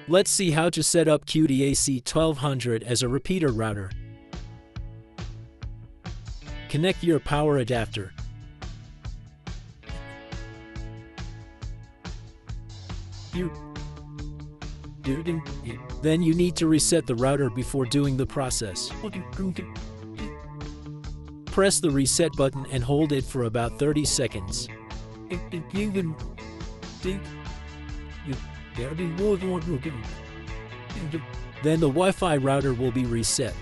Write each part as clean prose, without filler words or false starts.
Let's see how to set up Cudy AC1200 as a repeater router. Connect your power adapter. Then you need to reset the router before doing the process. Press the reset button and hold it for about 30 seconds. Then the Wi-Fi router will be reset.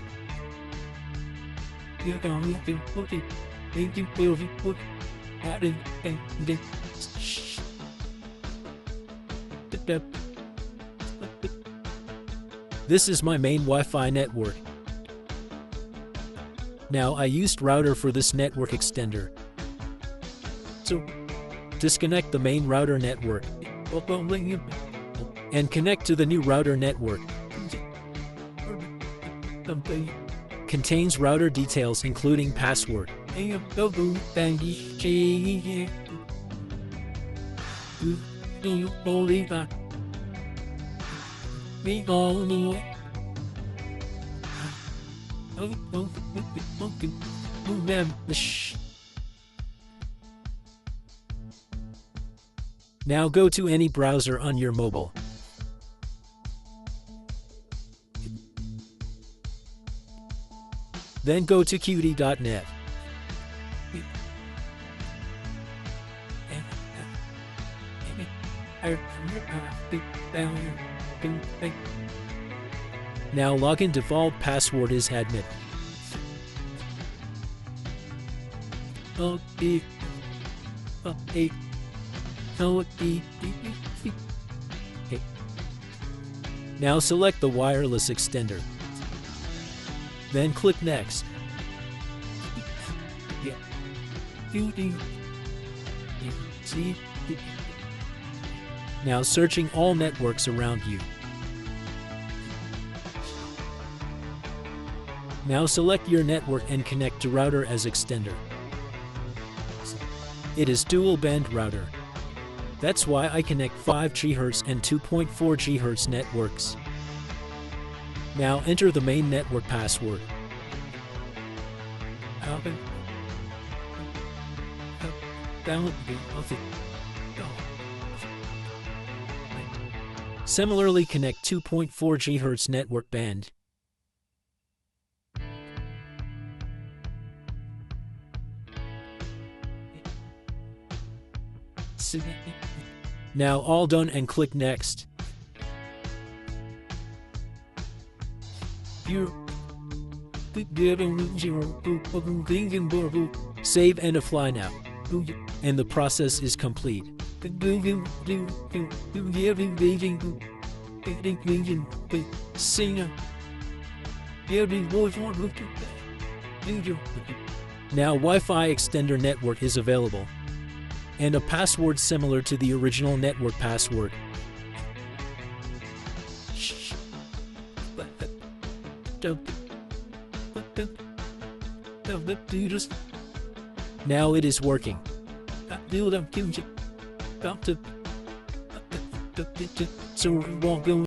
This is my main Wi-Fi network. Now I used router for this network extender. So disconnect the main router network and connect to the new router network. Contains router details including password. Now go to any browser on your mobile. Then go to Cudy.net. Now login default password is admin. Now select the wireless extender. Then click Next. Now searching all networks around you. Now select your network and connect to router as extender. It is dual band router. That's why I connect 5 GHz and 2.4 GHz networks. Now enter the main network password. Similarly, connect 2.4 GHz network band. Now all done and click Next. Save and apply now. And the process is complete. Now Wi-Fi extender network is available. And a password similar to the original network password. Now it is working.